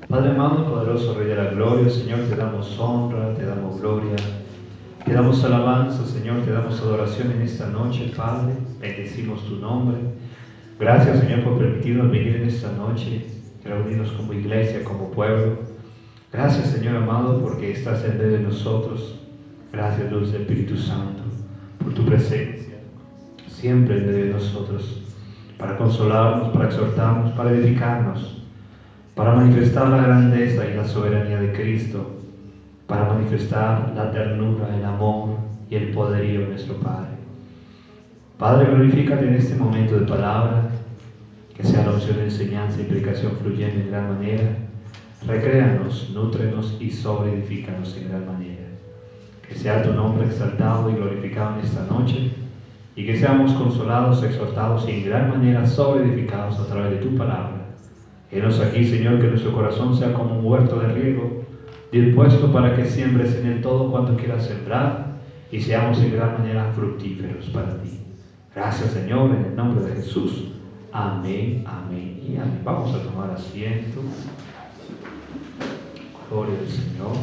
Padre amado, poderoso Rey de la Gloria, Señor, te damos honra, te damos gloria, te damos alabanza, Señor, te damos adoración en esta noche, Padre. Bendecimos tu nombre. Gracias, Señor, por permitirnos venir en esta noche, reunirnos como iglesia, como pueblo. Gracias, Señor amado, porque estás en medio de nosotros. Gracias, Luz del Espíritu Santo, por tu presencia, siempre en medio de nosotros, para consolarnos, para exhortarnos, para edificarnos, para manifestar la grandeza y la soberanía de Cristo, para manifestar la ternura, el amor y el poderío de nuestro Padre. Padre, glorifícate en este momento de palabra, que sea la opción de enseñanza y predicación fluyendo en gran manera. Recréanos, nútrenos y sobreedifícanos en gran manera. Que sea tu nombre exaltado y glorificado en esta noche, y que seamos consolados, exhortados y en gran manera sobreedificados a través de tu palabra. Henos aquí, Señor, que nuestro corazón sea como un huerto de riego, dispuesto para que siembres en él todo cuanto quieras sembrar y seamos en gran manera fructíferos para ti. Gracias, Señor, en el nombre de Jesús. Amén, amén y amén. Vamos a tomar asiento. Gloria al Señor.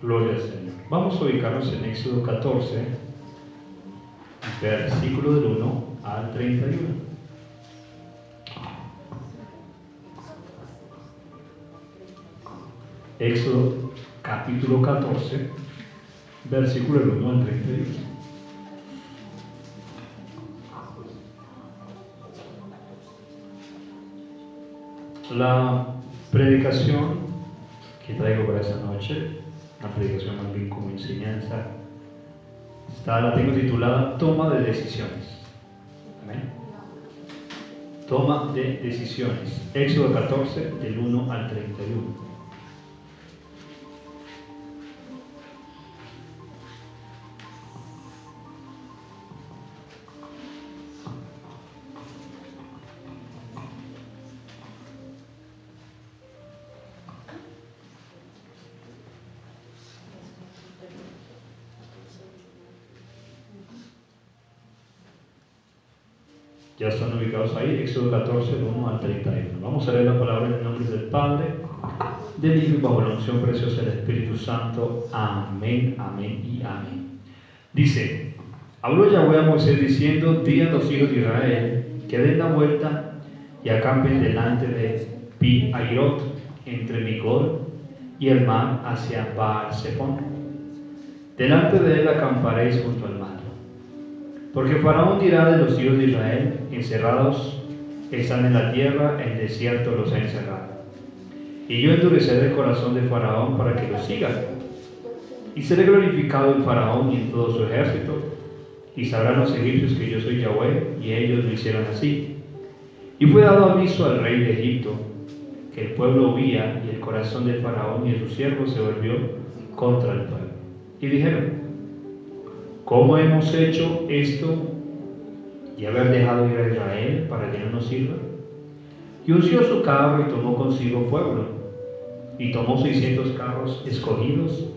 Gloria al Señor. Vamos a ubicarnos en Éxodo 14, versículo del 1 al 31. Éxodo capítulo 14, versículo del 1 al 31. La predicación que traigo para esta noche, una predicación más bien como enseñanza, la tengo titulada Toma de decisiones. Amén. Toma de decisiones. Éxodo 14, del 1 al 31. Ya están ubicados ahí, Éxodo 14, del 1 al 31. Vamos a leer la palabra en el nombre del Padre, del Hijo y bajo la unción preciosa del Espíritu Santo. Amén, amén y amén. Dice: habló Yahweh a Moisés diciendo: di a los hijos de Israel que den la vuelta y acampen delante de Pi-Hairot, entre Migdol y el mar, hacia Baal-Zephón. Delante de él acamparéis junto al mar. Porque Faraón dirá de los hijos de Israel: encerrados están en la tierra, el desierto los ha encerrado. Y yo endureceré el corazón de Faraón para que los sigan. Y seré glorificado en Faraón y en todo su ejército, y sabrán los egipcios que yo soy Yahweh, y ellos lo hicieron así. Y fue dado aviso al rey de Egipto que el pueblo huía, y el corazón de Faraón y de sus siervos se volvió contra el pueblo. Y dijeron: ¿cómo hemos hecho esto y haber dejado ir a Israel para que no nos sirva? Y unció su carro y tomó consigo pueblo, y tomó 600 carros escogidos,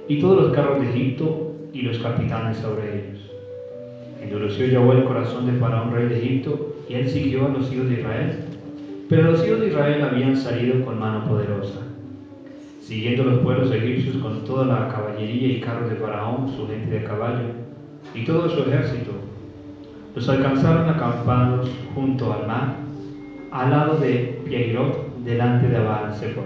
y todos los carros de Egipto, y los capitanes sobre ellos. Endureció Yahweh el corazón de Faraón, rey de Egipto, y él siguió a los hijos de Israel. Pero los hijos de Israel habían salido con mano poderosa, siguiendo los pueblos egipcios con toda la caballería y carros de Faraón, su gente de caballo, y todo su ejército. Los alcanzaron acampados junto al mar, al lado de Pi-Hairot, delante de Baal-Zephón.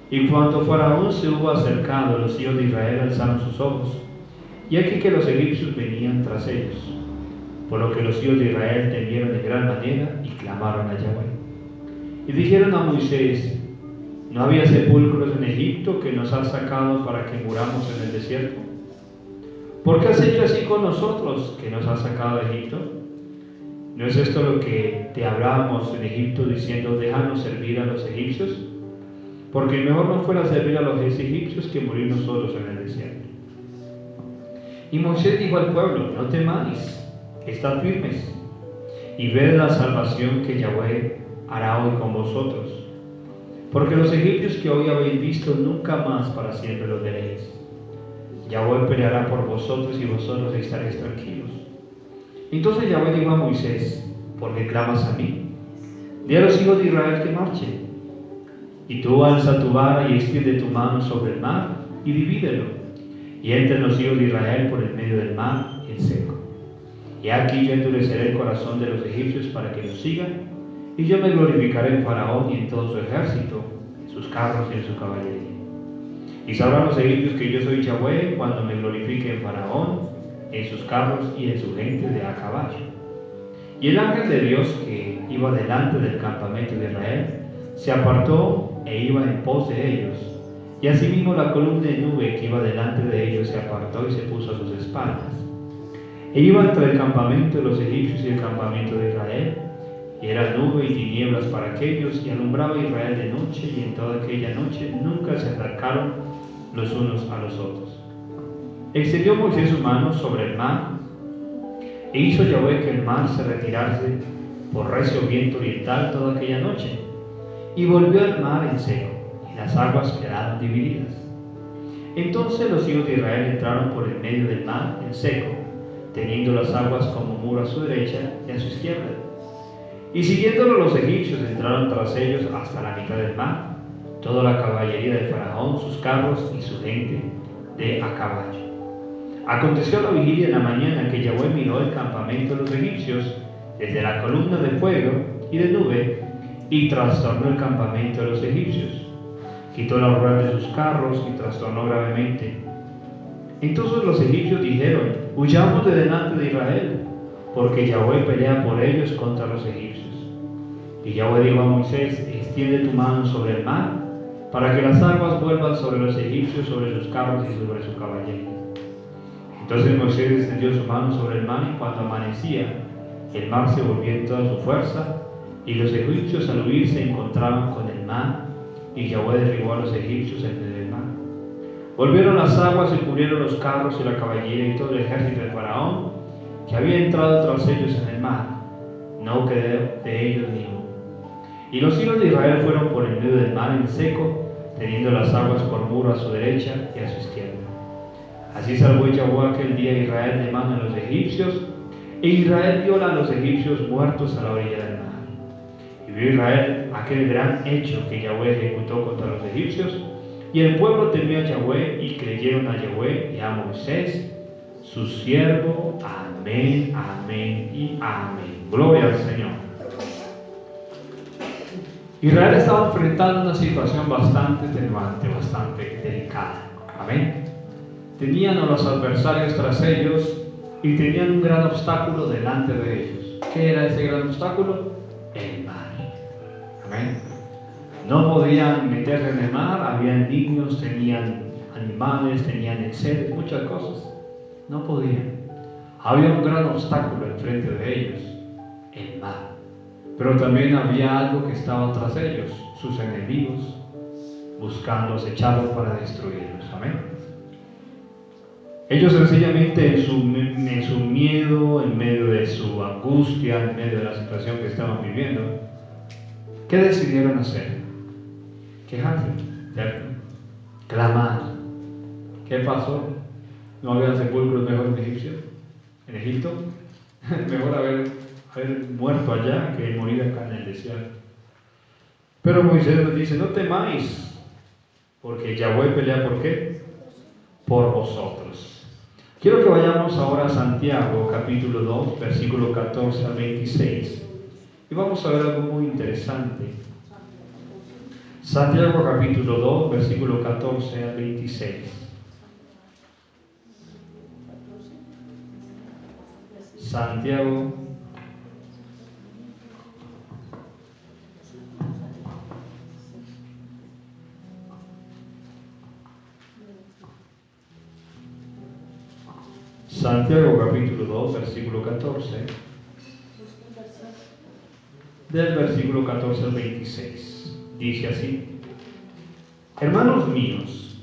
Y cuando Faraón se hubo acercado, los hijos de Israel alzaron sus ojos, y aquí que los egipcios venían tras ellos, por lo que los hijos de Israel temieron de gran manera y clamaron a Yahweh. Y dijeron a Moisés: ¿no había sepulcros en Egipto que nos has sacado para que muramos en el desierto? ¿Por qué has hecho así con nosotros, que nos has sacado de Egipto? ¿No es esto lo que te hablábamos en Egipto, diciendo: déjanos servir a los egipcios? Porque mejor nos fuera servir a los egipcios que morirnos solos en el desierto. Y Moisés dijo al pueblo: no temáis, estad firmes, y ved la salvación que Yahweh hará hoy con vosotros. Porque los egipcios que hoy habéis visto, nunca más para siempre los veréis. Yahweh peleará por vosotros, y vosotros estaréis tranquilos. Entonces Yahweh dijo a Moisés: ¿por qué clamas a mí? Di a los hijos de Israel que marchen. Y tú alza tu vara y extiende tu mano sobre el mar, y divídelo, y entren los hijos de Israel por el medio del mar en seco. Y aquí yo endureceré el corazón de los egipcios para que los sigan, y yo me glorificaré en Faraón y en todo su ejército, en sus carros y en su caballería. Y sabrán los egipcios que yo soy Yahweh cuando me glorifique en Faraón, en sus carros y en su gente de a caballo. Y el ángel de Dios que iba delante del campamento de Israel se apartó e iba en pos de ellos. Y asimismo la columna de nube que iba delante de ellos se apartó y se puso a sus espaldas. E iba entre el campamento de los egipcios y el campamento de Israel, y era nube y tinieblas para aquellos, y alumbraba a Israel de noche, y en toda aquella noche nunca se acercaron los unos a los otros. Extendió Moisés su mano sobre el mar, e hizo Yahweh que el mar se retirase por recio viento oriental toda aquella noche, y volvió el mar en seco, y las aguas quedaron divididas. Entonces los hijos de Israel entraron por el medio del mar en seco, teniendo las aguas como muro a su derecha y a su izquierda. Y siguiéndolo los egipcios entraron tras ellos hasta la mitad del mar, toda la caballería de Faraón, sus carros y su gente de a caballo. Aconteció a la vigilia de la mañana que Yahweh miró el campamento de los egipcios desde la columna de fuego y de nube, y trastornó el campamento de los egipcios. Quitó la rueda de sus carros y trastornó gravemente. Entonces los egipcios dijeron: huyamos de delante de Israel, porque Yahweh pelea por ellos contra los egipcios. Y Yahweh dijo a Moisés: extiende tu mano sobre el mar, para que las aguas vuelvan sobre los egipcios, sobre sus carros y sobre su caballería. Entonces Moisés extendió su mano sobre el mar, y cuando amanecía, el mar se volvió en toda su fuerza, y los egipcios al huir se encontraban con el mar, y Yahweh derribó a los egipcios en medio del mar. Volvieron las aguas y cubrieron los carros y la caballería y todo el ejército de Faraón, que había entrado tras ellos en el mar. No quedó de ellos ni uno. Y los hijos de Israel fueron por el medio del mar en seco, teniendo las aguas por muro a su derecha y a su izquierda. Así salvó Yahweh aquel día a Israel de mano de los egipcios, E Israel vio a los egipcios muertos a la orilla del mar. Y vio Israel aquel gran hecho que Yahweh ejecutó contra los egipcios. Y el pueblo temió a Yahweh y creyeron a Yahweh y a Moisés, su siervo. Amén, amén y amén. Gloria al Señor. Israel estaba enfrentando una situación bastante extenuante, bastante delicada. Amén. Tenían a los adversarios tras ellos y tenían un gran obstáculo delante de ellos. ¿Qué era ese gran obstáculo? El mar. Amén. No podían meterse en el mar, habían niños, tenían animales, tenían seres, muchas cosas. No podían. Había un gran obstáculo enfrente de ellos, el mar. Pero también había algo que estaba tras ellos, sus enemigos, buscando acecharlos para destruirlos. Amén. Ellos sencillamente en su miedo, en medio de su angustia, en medio de la situación que estaban viviendo, ¿qué decidieron hacer? Quejarse, ¿cierto? Clamar. ¿Qué pasó? ¿No había sepulcros mejor en Egipto? Mejor haber muerto allá que morir acá en el desierto. Pero Moisés nos dice, no temáis, porque Yahweh pelea ¿por qué? Por vosotros. Quiero que vayamos ahora a Santiago, capítulo 2, versículo 14 al 26. Y vamos a ver algo muy interesante. Santiago, capítulo 2, versículo 14 al 26. Santiago capítulo 2, versículo 14, del versículo 14 al 26, dice así: hermanos míos,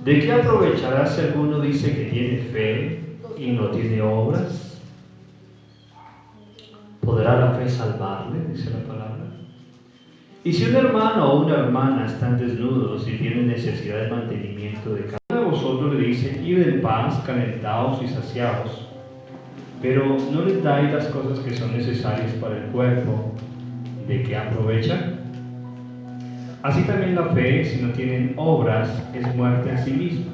¿de qué aprovechará si alguno dice que tiene fe y no tiene obras? ¿Podrá la fe salvarle? Dice la palabra. Y si un hermano o una hermana están desnudos y tienen necesidad de mantenimiento de cada uno de vosotros le dice, id en paz, calentados y saciados, pero no les dais las cosas que son necesarias para el cuerpo, ¿de qué aprovechan? Así también la fe, si no tienen obras, es muerte en sí misma.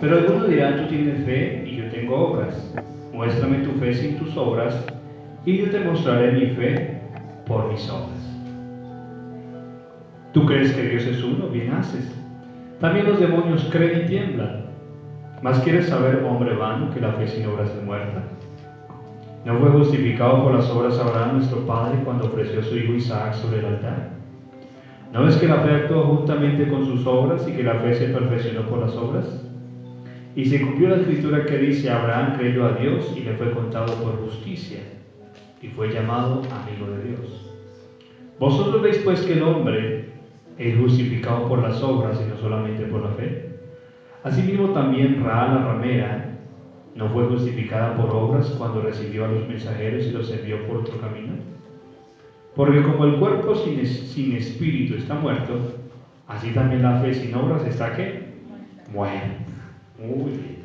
Pero algunos dirán, tú tienes fe y yo tengo obras. Muéstrame tu fe sin tus obras, y yo te mostraré mi fe por mis obras. ¿Tú crees que Dios es uno? Bien haces. También los demonios creen y tiemblan. ¿Más quieres saber, hombre vano, que la fe sin obras es muerta? ¿No fue justificado por las obras Abraham, nuestro padre, cuando ofreció a su hijo Isaac sobre el altar? ¿No ves que la fe actuó juntamente con sus obras y que la fe se perfeccionó por las obras? Y se cumplió la escritura que dice, Abraham creyó a Dios y le fue contado por justicia, y fue llamado amigo de Dios. Vosotros veis pues que el hombre es justificado por las obras y no solamente por la fe. Asimismo también Rahab la ramera no fue justificada por obras cuando recibió a los mensajeros y los envió por otro camino. Porque como el cuerpo sin espíritu está muerto, así también la fe sin obras está ¿qué? Muerta. Muy bien.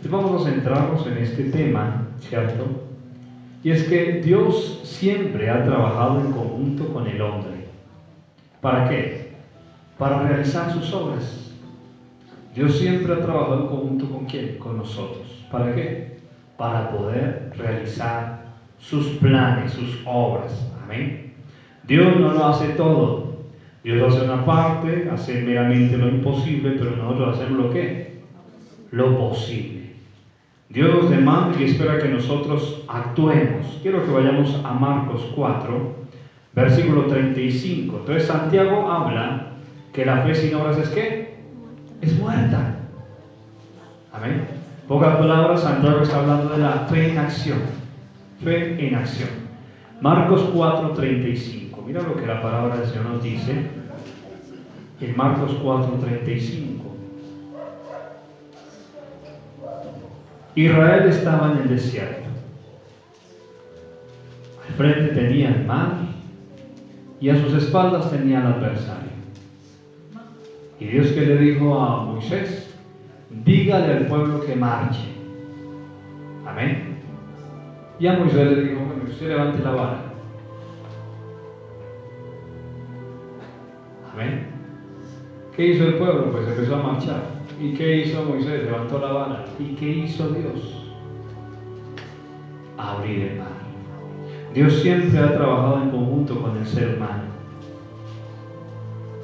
Entonces vamos a centrarnos en este tema, ¿cierto? Y es que Dios siempre ha trabajado en conjunto con el hombre. ¿Para qué? Para realizar sus obras. Dios siempre ha trabajado en conjunto ¿con quién? Con nosotros. ¿Para qué? Para poder realizar sus planes, sus obras. Amén. Dios no lo hace todo. Dios hace una parte, hace meramente lo imposible, pero nosotros hacemos lo que, lo posible. Dios nos demanda y espera que nosotros actuemos. Quiero que vayamos a Marcos 4, versículo 35. Entonces Santiago habla que la fe sin obras es ¿qué? Es muerta. Amén. Pocas palabras, Santiago está hablando de la fe en acción. Fe en acción. Marcos 4, 35. Mira lo que la palabra del Señor nos dice en Marcos 4, 35. Israel estaba en el desierto. Al frente tenía el mar y a sus espaldas tenía al adversario. Y Dios que le dijo a Moisés, dígale al pueblo que marche. Amén. Y a Moisés le dijo, bueno, usted levante la vara. Amén. ¿Qué hizo el pueblo? Pues empezó a marchar. ¿Y qué hizo Moisés? Levantó la vara. ¿Y qué hizo Dios? Abrir el mar. Dios siempre ha trabajado en conjunto con el ser humano.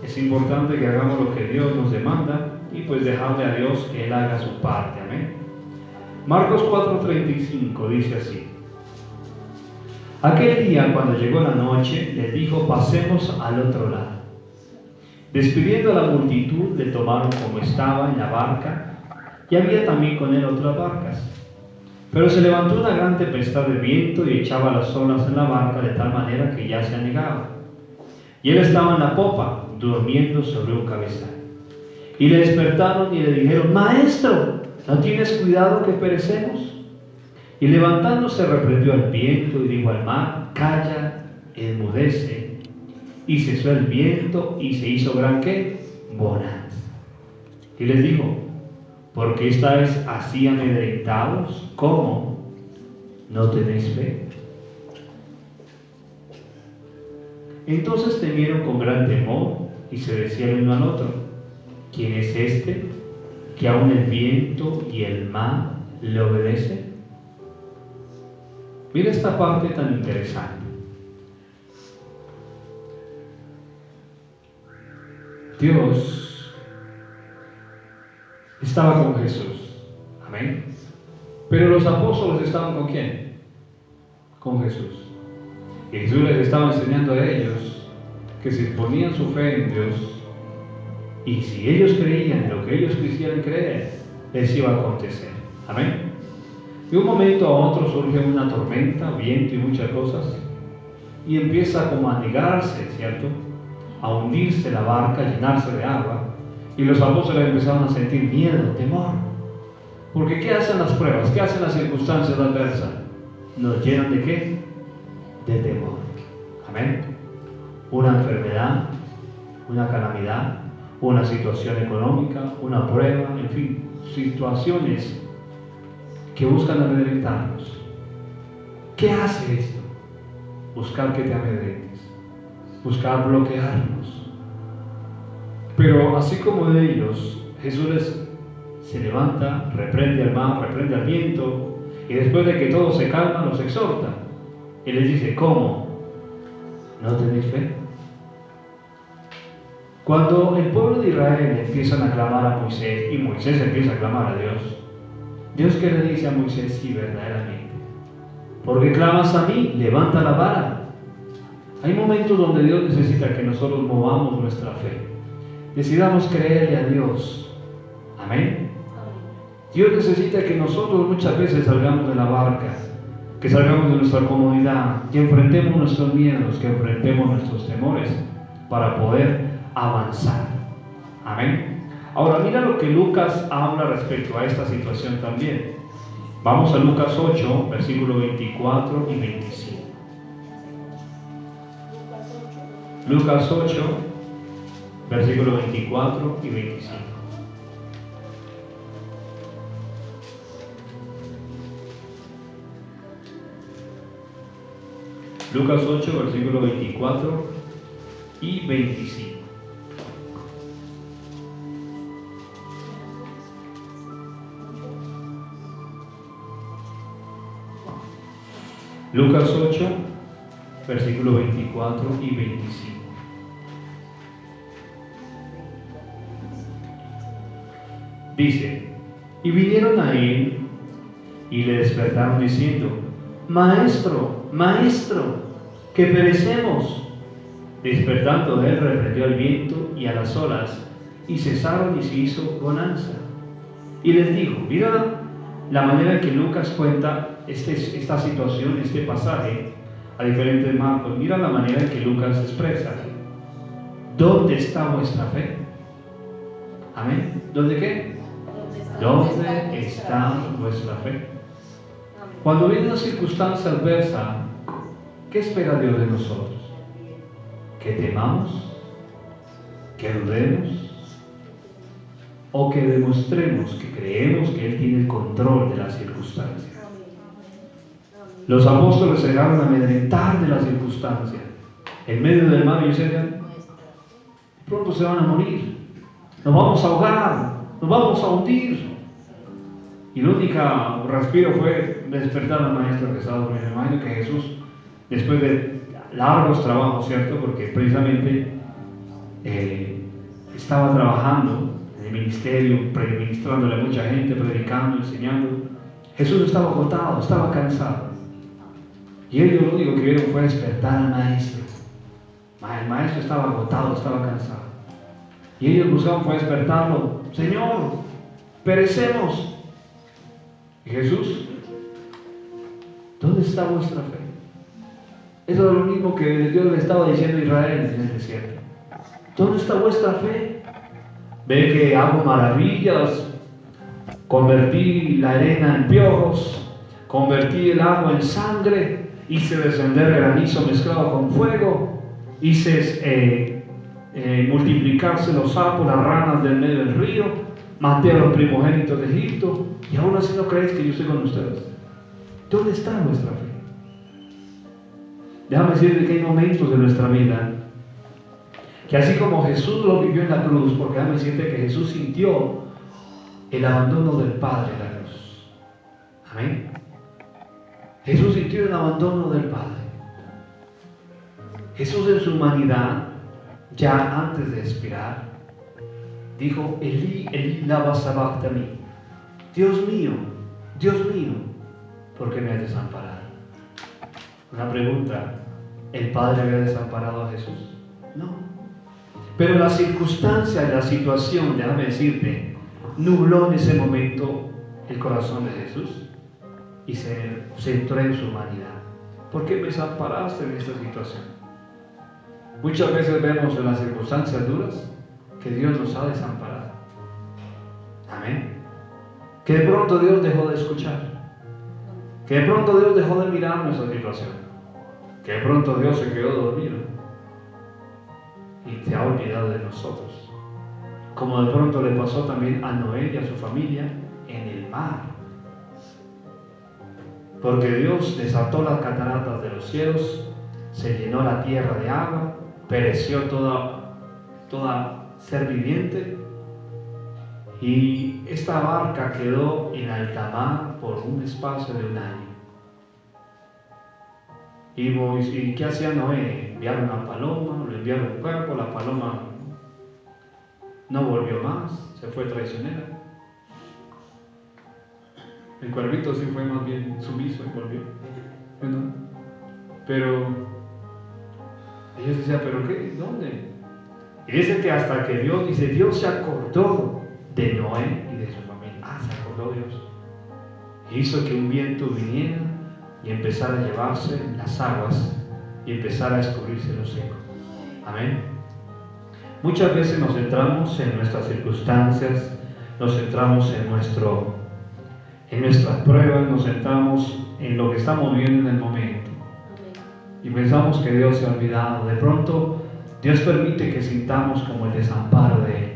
Es importante que hagamos lo que Dios nos demanda y pues dejarle a Dios que Él haga su parte. Amén. Marcos 4:35 dice así. Aquel día, cuando llegó la noche, les dijo, pasemos al otro lado. Despidiendo a la multitud, le tomaron como estaba en la barca, y había también con él otras barcas. Pero se levantó una gran tempestad de viento y echaba las olas en la barca de tal manera que ya se anegaba. Y él estaba en la popa, durmiendo sobre un cabezal. Y le despertaron y le dijeron, Maestro, ¿no tienes cuidado que perecemos? Y levantándose reprendió al viento y dijo al mar, calla, enmudece. Y cesó el viento y se hizo gran ¿qué? Bonanza. Y les dijo, ¿por qué estáis así amedrentados? ¿Cómo? ¿No tenéis fe? Entonces temieron con gran temor y se decían el uno al otro, ¿quién es este que aun el viento y el mar le obedecen? Mira esta parte tan interesante. Dios estaba con Jesús. Amén. Pero los apóstoles estaban ¿con quién? Con Jesús. Y Jesús les estaba enseñando a ellos que si ponían su fe en Dios y si ellos creían en lo que ellos quisieran creer, les iba a acontecer. Amén. De un momento a otro surge una tormenta, viento y muchas cosas, y empieza como a negarse, ¿cierto? A hundirse la barca, a llenarse de agua, y los apóstoles empezaron a sentir miedo, temor. Porque ¿qué hacen las pruebas? ¿Qué hacen las circunstancias adversas? ¿Nos llenan de qué? De temor. Amén. Una enfermedad, una calamidad, una situación económica, una prueba, en fin, situaciones que buscan amedrentarnos. ¿Qué hace esto? Buscar que te amedrentes, buscar bloquearnos. Pero así como de ellos, Jesús se levanta, reprende al mar, reprende al viento, y después de que todo se calma, los exhorta. Y les dice, ¿cómo? ¿No tenéis fe? Cuando el pueblo de Israel empiezan a clamar a Moisés, y Moisés empieza a clamar a Dios, Dios que le dice a Moisés, sí, verdaderamente, ¿por qué clamas a mí? Levanta la vara. Hay momentos donde Dios necesita que nosotros movamos nuestra fe, decidamos creerle a Dios. Amén. Dios necesita que nosotros muchas veces salgamos de la barca, que salgamos de nuestra comodidad, que enfrentemos nuestros miedos, que enfrentemos nuestros temores para poder avanzar. Amén. Ahora mira lo que Lucas habla respecto a esta situación también. Vamos a Lucas 8, versículo 24 y 25. Lucas 8, versículo 24 y 25. Lucas 8, versículo 24 y 25. Lucas 8, versículo 24 y 25. Dice, y vinieron a él y le despertaron diciendo, Maestro, Maestro, que perecemos. Despertando de él, reprendió al viento y a las olas, y cesaron y se hizo bonanza. Y les dijo, mira la manera en que Lucas cuenta esta situación, este pasaje, a diferente de Marcos. Mira la manera en que Lucas expresa. ¿Dónde está vuestra fe? Amén. ¿Dónde qué? ¿Dónde está vuestra fe? Cuando viene una circunstancia adversa, ¿qué espera Dios de nosotros? ¿Que temamos? ¿Que dudemos? ¿O que demostremos que creemos que Él tiene el control de las circunstancias? Los apóstoles se dejaron amedrentar de la circunstancia. En medio del mar ellos decían, pronto se van a morir, nos vamos a ahogar, nos vamos a hundir. Y el único respiro fue despertar al maestro que estaba durmiendo. Me imagino que Jesús, después de largos trabajos, ¿cierto? Porque precisamente estaba trabajando en el ministerio, ministrándole a mucha gente, predicando, enseñando. Jesús estaba agotado, estaba cansado. Y ellos lo único que vieron fue despertar al maestro. El maestro estaba agotado, estaba cansado. Y ellos buscaban fue despertarlo. Señor, perecemos. Y Jesús, ¿dónde está vuestra fe? Eso es lo mismo que Dios le estaba diciendo a Israel en el desierto. ¿Dónde está vuestra fe? Ve que hago maravillas, convertí la arena en piojos, convertí el agua en sangre, hice descender granizo mezclado con fuego, hice multiplicarse los sapos, las ranas del medio del río, maté a los primogénitos de Egipto, y aún así no creéis que yo estoy con ustedes. ¿Dónde está nuestra fe? Déjame decirte que hay momentos de nuestra vida que así como Jesús lo vivió en la cruz, porque déjame decirte que Jesús sintió el abandono del Padre en la cruz. Amén. Jesús sintió el abandono del Padre. Jesús en su humanidad, ya antes de expirar, dijo, Elí, Elí, lama sabachthani. Dios mío, ¿por qué me has desamparado? Una pregunta, ¿el Padre había desamparado a Jesús? No. Pero la circunstancia, la situación, déjame decirte, nubló en ese momento el corazón de Jesús y se centró en su humanidad. ¿Por qué me desamparaste en esta situación? Muchas veces vemos en las circunstancias duras que Dios nos ha desamparado. Amén. Que de pronto Dios dejó de escuchar. Que de pronto Dios dejó de mirar nuestra situación. Que de pronto Dios se quedó dormido y se ha olvidado de nosotros. Como de pronto le pasó también a Noé y a su familia en el mar. Porque Dios desató las cataratas de los cielos, se llenó la tierra de agua, pereció toda ser viviente, y esta barca quedó en alta mar por un espacio de un año. ¿Y qué hacía Noé? Enviaron una paloma, le enviaron un cuerpo, la paloma no volvió más, se fue traicionera. El cuervito sí fue más bien sumiso y volvió. ¿No? Pero ellos decían, ¿pero qué? ¿Dónde? Y dice que hasta que Dios se acordó de Noé y de su familia. Se acordó Dios. E hizo que un viento viniera y empezara a llevarse las aguas y empezara a descubrirse lo seco. Amén. Muchas veces nos centramos en nuestras circunstancias, nos centramos en nuestras pruebas, nos centramos en lo que estamos viviendo en el momento. Y pensamos que Dios se ha olvidado. De pronto, Dios permite que sintamos como el desamparo de Él.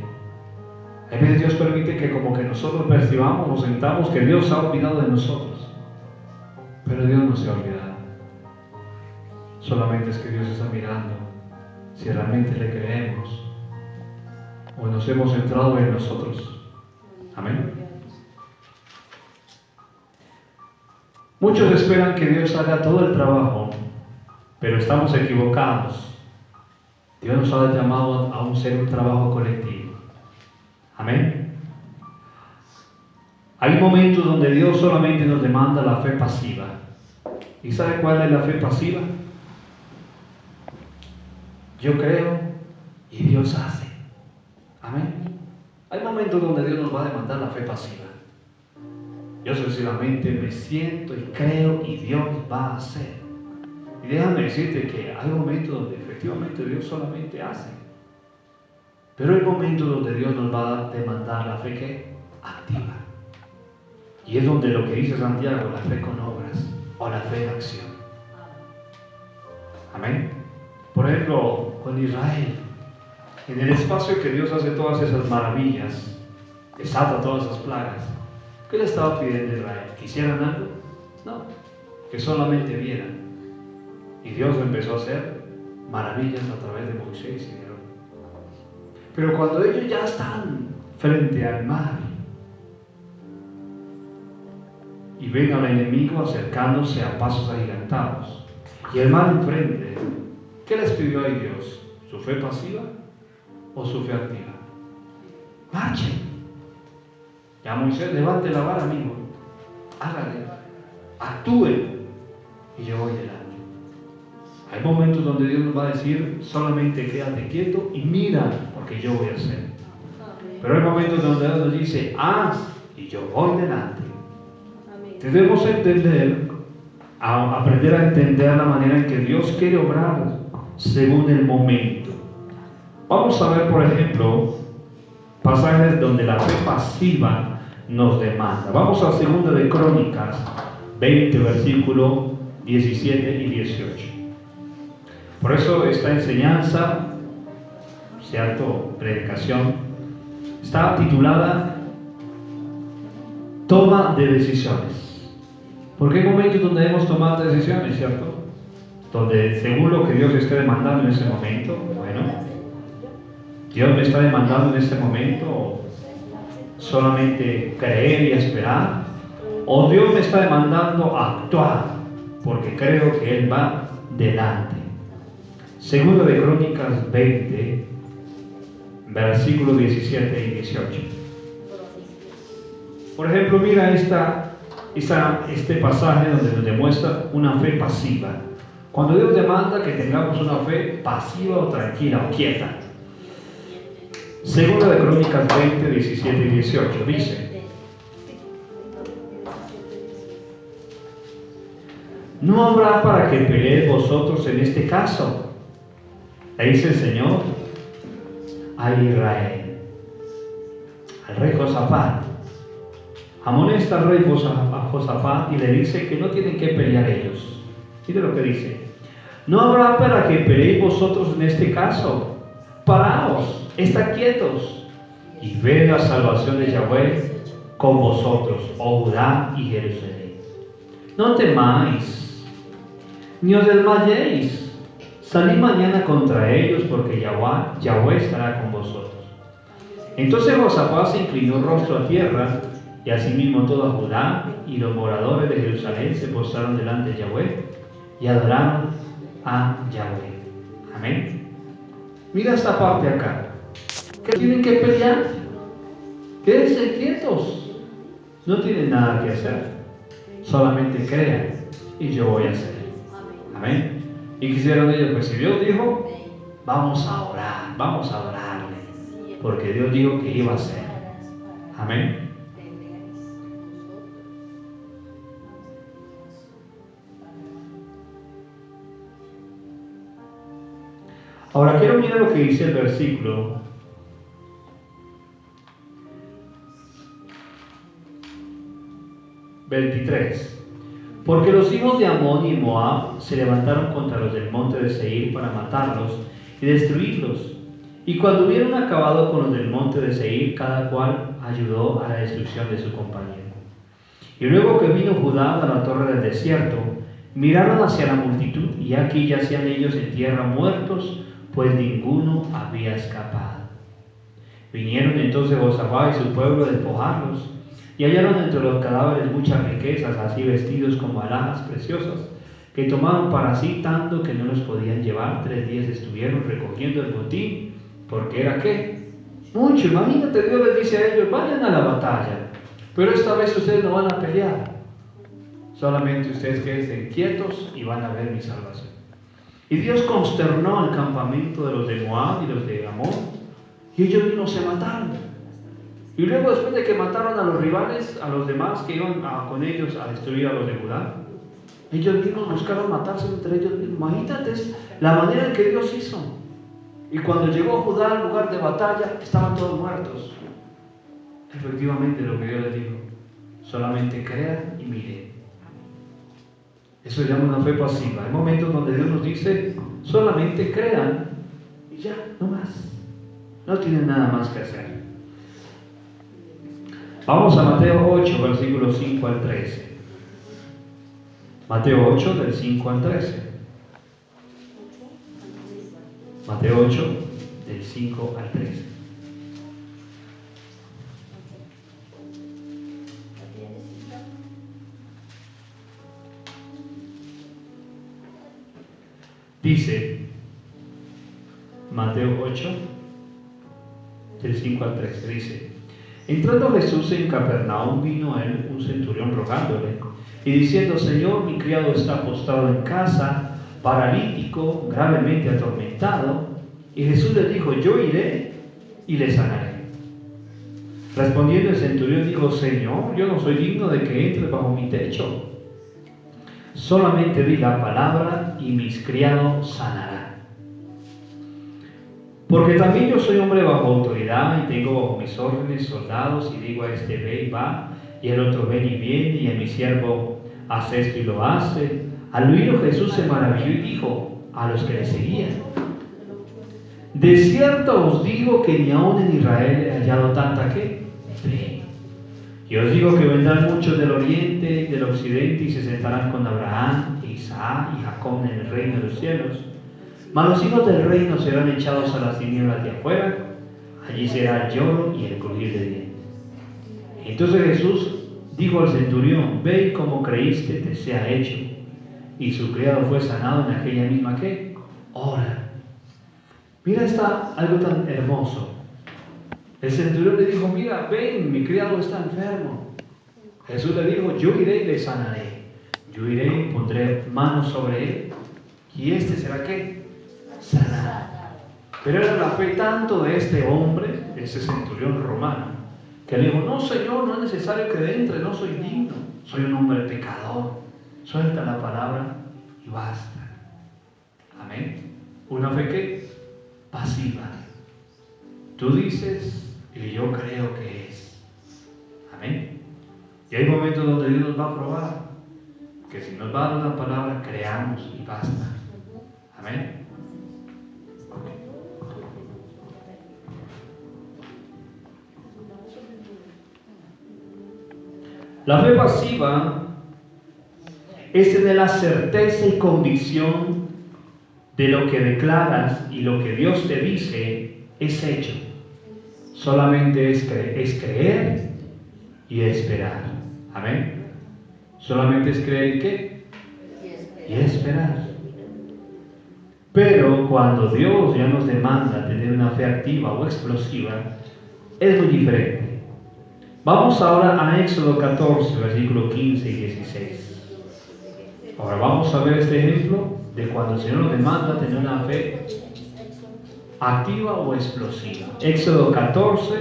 A veces Dios permite que como que nosotros percibamos o sintamos que Dios se ha olvidado de nosotros. Pero Dios no se ha olvidado. Solamente es que Dios está mirando si realmente le creemos o nos hemos centrado en nosotros. Amén. Muchos esperan que Dios haga todo el trabajo, pero estamos equivocados. Dios nos ha llamado a un trabajo colectivo. Amén. Hay momentos donde Dios solamente nos demanda la fe pasiva. ¿Y sabe cuál es la fe pasiva? Yo creo y Dios hace. Amén. Hay momentos donde Dios nos va a demandar la fe pasiva. Yo sencillamente me siento y creo y Dios va a hacer. Y déjame decirte que hay momentos donde efectivamente Dios solamente hace. Pero hay momentos donde Dios nos va a demandar la fe que activa. Y es donde lo que dice Santiago, la fe con obras o la fe en acción. Amén. Por ejemplo, con Israel, en el espacio que Dios hace todas esas maravillas, desata todas esas plagas, ¿qué le estaba pidiendo a Israel? ¿Que hicieran algo? No. que solamente vieran. Y Dios empezó a hacer maravillas a través de Moisés y de Aarón. Pero cuando ellos ya están frente al mar y ven al enemigo acercándose a pasos agigantados y el mar enfrente, ¿qué les pidió a Dios? ¿Su fe pasiva o su fe activa? Marchen. Ya Moisés, levante la vara, amigo. Hágale. Actúen. Y yo voy delante. Hay momentos donde Dios nos va a decir, solamente quédate quieto y mira, porque yo voy a hacer. Pero hay momentos donde Dios nos dice, haz, y yo voy delante. Debemos aprender a entender la manera en que Dios quiere obrar según el momento. Vamos a ver, por ejemplo, pasajes donde la fe pasiva nos demanda. Vamos a 2 de Crónicas 20, versículo 17 y 18. Por eso esta enseñanza, cierto, predicación, está titulada Toma de decisiones. Porque hay momentos donde debemos tomar decisiones, ¿cierto? Donde según lo que Dios esté demandando en ese momento, bueno, Dios me está demandando en este momento solamente creer y esperar, o Dios me está demandando actuar, porque creo que Él va delante. 2 de Crónicas 20, versículos 17 y 18. Por ejemplo, mira este pasaje donde nos demuestra una fe pasiva. Cuando Dios demanda que tengamos una fe pasiva o tranquila o quieta. 2 de Crónicas 20, 17 y 18 dice: no habrá para que peleéis vosotros en este caso, le dice el Señor a Israel, al rey Josafat. Amonesta al rey Josafat y le dice que no tienen que pelear ellos. Mire lo que dice: no habrá para que peleéis vosotros en este caso. Paraos, estad quietos y ved la salvación de Yahweh con vosotros, oh Judá y Jerusalén. No temáis, ni os desmayéis. Salid mañana contra ellos, porque Yahweh estará con vosotros. Entonces Josafat se inclinó rostro a tierra, y asimismo toda Judá y los moradores de Jerusalén se postraron delante de Yahweh y adoraron a Yahweh. Amén. Mira esta parte acá. ¿Qué tienen que pelear? Quédense quietos. No tienen nada que hacer. Solamente crean y yo voy a hacer. Amén. Y quisieron ellos, pues si Dios dijo, vamos a orar, vamos a adorarle, porque Dios dijo que iba a hacer. Amén. Ahora quiero mirar lo que dice el versículo 23. Porque los hijos de Amón y Moab se levantaron contra los del monte de Seir para matarlos y destruirlos. Y cuando hubieron acabado con los del monte de Seir, cada cual ayudó a la destrucción de su compañero. Y luego que vino Judá a la torre del desierto, miraron hacia la multitud, y aquí yacían ellos en tierra muertos, pues ninguno había escapado. Vinieron entonces Josafat y su pueblo a despojarlos, y hallaron entre los cadáveres muchas riquezas, así vestidos como alhajas preciosas, que tomaron para sí tanto que no los podían llevar. 3 días estuvieron recogiendo el botín, porque era ¿qué? Mucho. Imagínate, Dios les dice a ellos, vayan a la batalla, pero esta vez ustedes no van a pelear, solamente ustedes quédense quietos y van a ver mi salvación. Y Dios consternó al campamento de los de Moab y los de Amón, y ellos mismos se mataron. Y luego, después de que mataron a los rivales, a los demás que iban con ellos a destruir a los de Judá, ellos mismos buscaron matarse entre ellos mismos. Imagínate la manera en que Dios hizo. Y cuando llegó Judá al lugar de batalla, estaban todos muertos. Efectivamente, lo que Dios les dijo: solamente crean y miren. Eso se llama una fe pasiva. Hay momentos donde Dios nos dice: solamente crean y ya, no más. No tienen nada más que hacer. Vamos a Mateo 8, versículos 5 al 13. Mateo 8, del 5 al 13. Mateo 8, del 5 al 13. Dice, Mateo 8, del 5 al 13, dice: entrando Jesús en Capernaum, vino a él un centurión rogándole y diciendo: Señor, mi criado está postrado en casa, paralítico, gravemente atormentado. Y Jesús le dijo: yo iré y le sanaré. Respondiendo el centurión dijo: Señor, yo no soy digno de que entre bajo mi techo. Solamente di la palabra y mis criados sanarán. Porque también yo soy hombre bajo autoridad y tengo bajo mis órdenes soldados, y digo a este: ve y va, y el otro: ven y viene, y a mi siervo: haz esto y lo hace. Al oírlo Jesús se maravilló y dijo a los que le seguían: de cierto os digo que ni aun en Israel he hallado tanta ¿qué? Fe. Y os digo que vendrán muchos del oriente y del occidente y se sentarán con Abraham, Isaac y Jacob en el reino de los cielos. Mas los hijos del reino serán echados a las tinieblas de afuera. Allí será el lloro y el crujir de dientes. Entonces Jesús dijo al centurión: ve y como creíste te sea hecho. Y su criado fue sanado en aquella misma ¿qué? Hora. Mira, está algo tan hermoso. El centurión le dijo: mira, ven, mi criado está enfermo. Jesús le dijo: yo iré y le sanaré. Yo iré y pondré manos sobre él, y este será ¿qué? Sanado. Pero era la fe tanto de este hombre, ese centurión romano, que le dijo: no, Señor, no es necesario que entre, no soy digno, soy un hombre pecador. Suelta la palabra y basta. Amén. Una fe ¿qué? Pasiva. Tú dices y yo creo que es. Amén. Y hay momentos donde Dios nos va a probar, que si nos va a dar una palabra, creamos y basta. Amén. La fe pasiva es tener la certeza y convicción de lo que declaras, y lo que Dios te dice es hecho. Solamente es creer y esperar. Amén. Solamente es creer y ¿qué? Y esperar. Pero cuando Dios ya nos demanda tener una fe activa o explosiva, es muy diferente. Vamos ahora a Éxodo 14, versículos 15 y 16. Ahora vamos a ver este ejemplo de cuando el Señor nos demanda tener una fe activa o explosiva. Éxodo 14,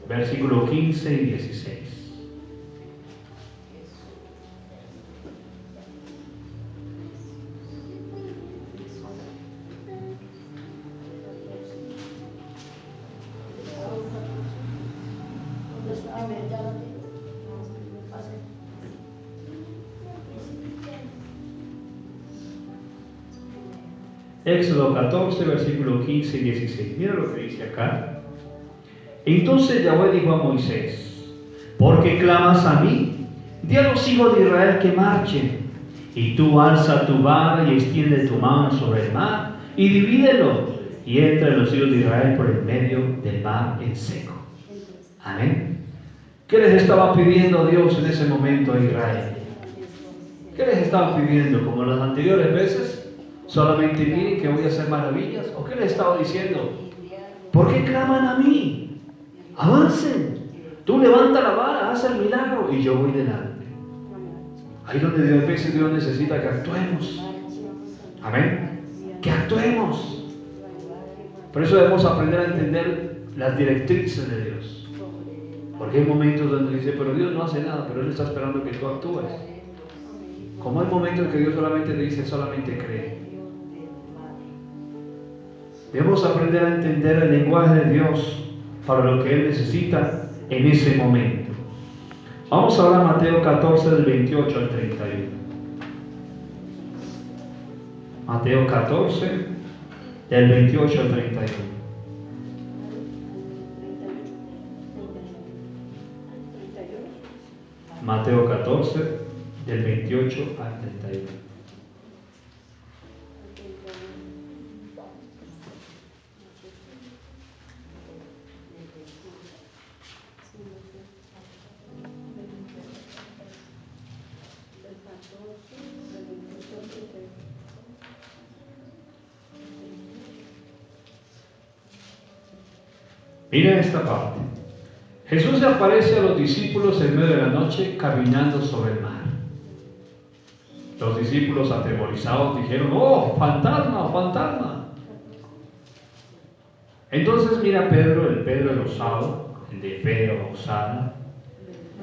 versículos 15 y 16. Éxodo 14, versículos 15 y 16. Mira lo que dice acá. Entonces Yahweh dijo a Moisés: ¿por qué clamas a mí? Di a los hijos de Israel que marchen. Y tú alza tu vara y extiende tu mano sobre el mar y divídelo, y entra los hijos de Israel por el medio del mar en seco. Amén. ¿Qué les estaba pidiendo Dios en ese momento a Israel? ¿Qué les estaba pidiendo? Como las anteriores veces, solamente miren que voy a hacer maravillas. ¿O qué les estaba diciendo? ¿Por qué claman a mí? Avancen. Tú levanta la vara, haz el milagro y yo voy delante. Ahí donde a veces Dios necesita que actuemos. Amén. Que actuemos. Por eso debemos aprender a entender las directrices de Dios. Porque hay momentos donde dice: pero Dios no hace nada, pero Él está esperando que tú actúes. Como hay momentos en que Dios solamente te dice: solamente cree. Debemos aprender a entender el lenguaje de Dios para lo que Él necesita en ese momento. Vamos ahora a Mateo 14, del 28 al 31. Mateo 14, del 28 al 31. Mateo 14, del 28 al 31. Mira esta parte. Jesús se aparece a los discípulos en medio de la noche caminando sobre el mar. Los discípulos atemorizados dijeron: ¡oh, fantasma, fantasma! Entonces mira Pedro, el Pedro el osado, el de fe osada.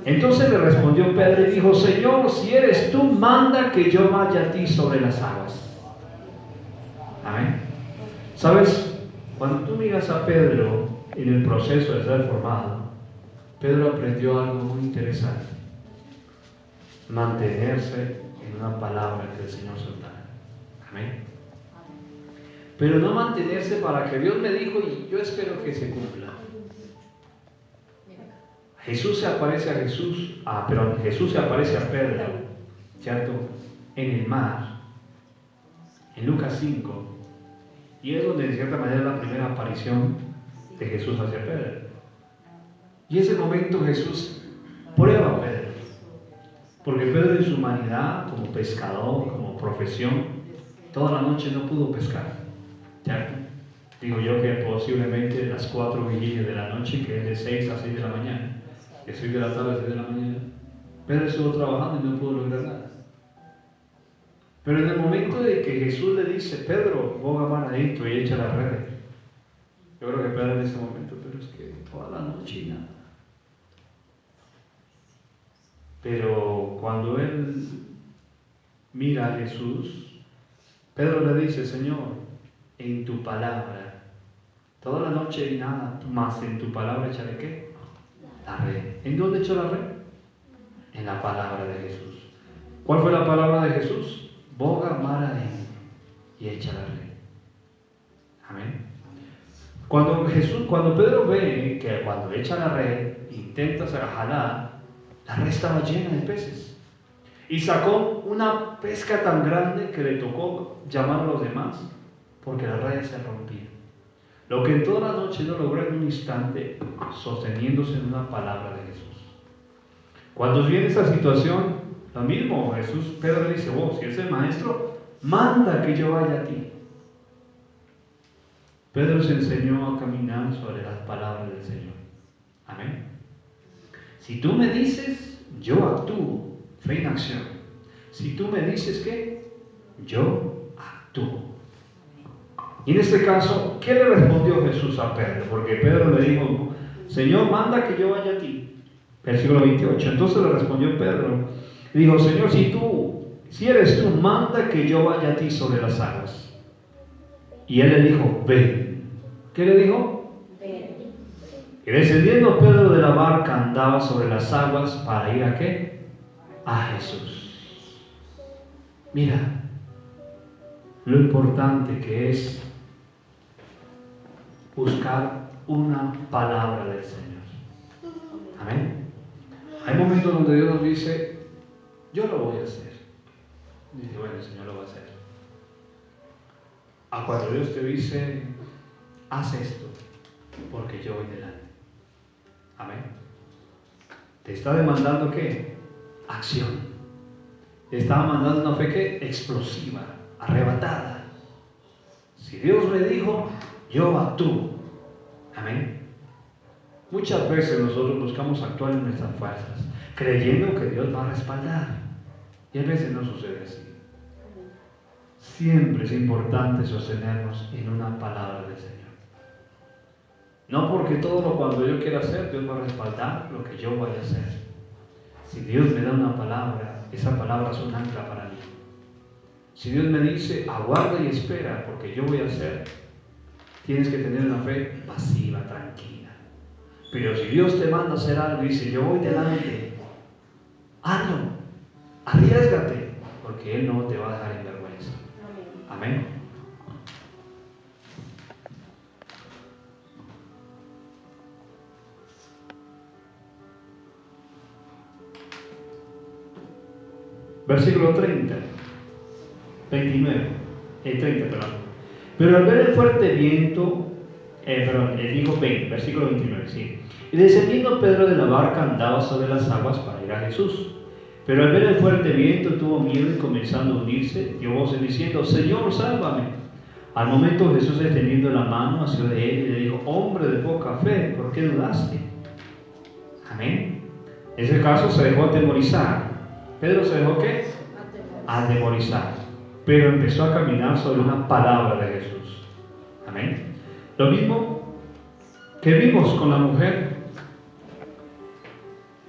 Entonces le respondió Pedro y dijo: Señor, si eres tú, manda que yo vaya a ti sobre las aguas. Amén. ¿Sabes? Cuando tú miras a Pedro en el proceso de ser formado, Pedro aprendió algo muy interesante: mantenerse en una palabra que el Señor soltara. Amén. Pero no mantenerse para que Dios me dijo y yo espero que se cumpla. Jesús se aparece a Jesús se aparece a Pedro, ¿cierto? En el mar, en Lucas 5, y es donde en cierta manera es la primera aparición de Jesús hacia Pedro. Y ese momento Jesús prueba a Pedro, porque Pedro en su humanidad, como pescador, como profesión, toda la noche no pudo pescar, ¿cierto? Digo yo que posiblemente las 4 vigilias de la noche, que es de 6 a 6 de la mañana, de 6 de la tarde a 6 de la mañana, Pedro estuvo trabajando y no pudo lograr nada. Pero en el momento de que Jesús le dice: Pedro, boga mar adentro y echa la red, yo creo que Pedro en ese momento: pero es que toda la noche y nada. Pero cuando él mira a Jesús, Pedro le dice: Señor, en tu palabra, toda la noche y nada, más en tu palabra echaré ¿qué? La red. ¿En dónde echó la red? En la palabra de Jesús. ¿Cuál fue la palabra de Jesús? Boga mar adentro y echa la red. Amén. Cuando Pedro ve que cuando echa la red, intenta jalar, la red estaba llena de peces. Y sacó una pesca tan grande que le tocó llamar a los demás, porque la red se rompía. Lo que en toda la noche no logró en un instante, sosteniéndose en una palabra de Jesús. Cuando viene esa situación, lo mismo, Pedro le dice: vos, si es el maestro, manda que yo vaya a ti. Pedro se enseñó a caminar sobre las palabras del Señor. Amén. Si tú me dices, yo actúo. Fe en acción. Si tú me dices que, yo actúo. Y en este caso, ¿qué le respondió Jesús a Pedro? Porque Pedro le dijo: Señor, manda que yo vaya a ti. Versículo 28. Entonces le respondió Pedro y dijo: Señor, si eres tú, manda que yo vaya a ti sobre las aguas. Y él le dijo: ven. ¿Qué le dijo? Ven. Y descendiendo Pedro de la barca, andaba sobre las aguas para ir ¿a qué? A Jesús. Mira lo importante que es buscar una palabra del Señor. Amén. Hay momentos donde Dios nos dice: yo lo voy a hacer. Dice: bueno, el Señor lo va a hacer. A cuando Dios te dice: haz esto, porque yo voy delante. Amén. Te está demandando ¿qué? Acción. Te está demandando una fe ¿qué? Explosiva, arrebatada. Si Dios me dijo, yo actúo. Amén. Muchas veces nosotros buscamos actuar en nuestras fuerzas, creyendo que Dios va a respaldar. Y a veces no sucede así. Siempre es importante sostenernos en una palabra del Señor. No porque cuando yo quiera hacer, Dios va a respaldar lo que yo vaya a hacer. Si Dios me da una palabra, esa palabra es un ancla para mí. Si Dios me dice: aguarda y espera, porque yo voy a hacer, tienes que tener una fe pasiva, tranquila. Pero si Dios te manda a hacer algo y dice: yo voy delante, hazlo, arriésgate, porque Él no te va a dejar en vergüenza. Amén. Versículo 30, 29, 30, perdón. Pero al ver el fuerte viento, dijo 20, versículo 29, sí. Y descendiendo Pedro de la barca andaba sobre las aguas para ir a Jesús. Pero al ver el fuerte viento tuvo miedo y comenzando a hundirse, dio voces diciendo: Señor, sálvame. Al momento Jesús, extendiendo la mano, asió de él y le dijo: hombre de poca fe, ¿por qué dudaste? Amén. En ese caso se dejó atemorizar. ¿Pedro se dejó qué? Atemorizar. Pero empezó a caminar sobre una palabra de Jesús. Amén. Lo mismo que vimos con la mujer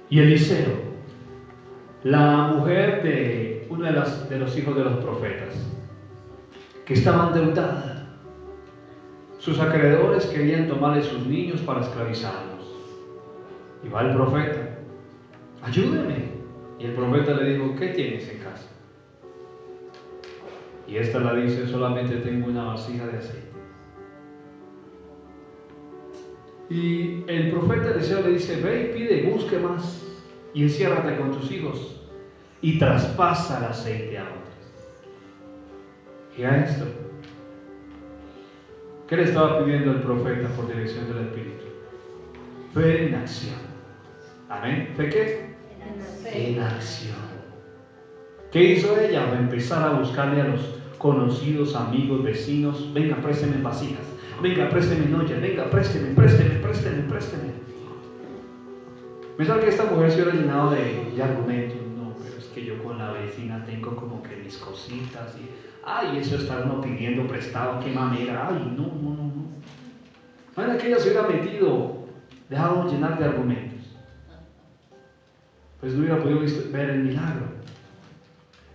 y Eliseo, la mujer de uno de los hijos de los profetas, que estaba endeudada. Sus acreedores querían tomarle sus niños para esclavizarlos. Y va el profeta: ayúdeme. Y el profeta le dijo: ¿qué tienes en casa? Y esta la dice: solamente tengo una vasija de aceite. Y el profeta Eliseo le dice: ve y pide, busque más, y enciérrate con tus hijos, y traspasa el aceite a otros. Y a esto, ¿qué le estaba pidiendo el profeta por dirección del Espíritu? Fe en acción. Amén. ¿Fe qué? En acción. ¿Qué hizo ella? Va a empezar a buscarle a los conocidos, amigos, vecinos: venga, présteme vasijas, venga, présteme olla, venga, présteme. Pensaba que esta mujer se hubiera llenado de argumentos. No, pero es que yo con la vecina tengo como que mis cositas y ay, eso está uno pidiendo prestado, qué manera, ay, no. No era que ella se hubiera metido, dejado llenar de argumentos, pues no hubiera podido ver el milagro.